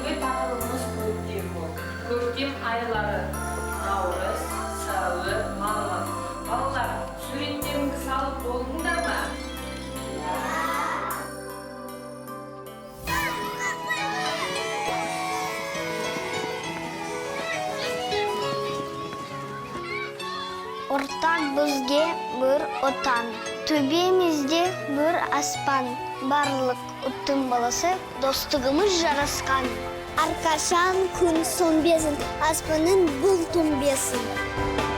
Бүгінгі тақырыбымыз көктем болды. Көктем айлары наурыз, сәуір, мамыр. Балалар, суреттеріңді салып болдыңдар ма? Ортақ бізге бір отан, төбемізде бір аспан, барлық ұттың баласы достығымыз жарасқан. Аркашан күн сөнбесін, аспанның бұл түнбесін.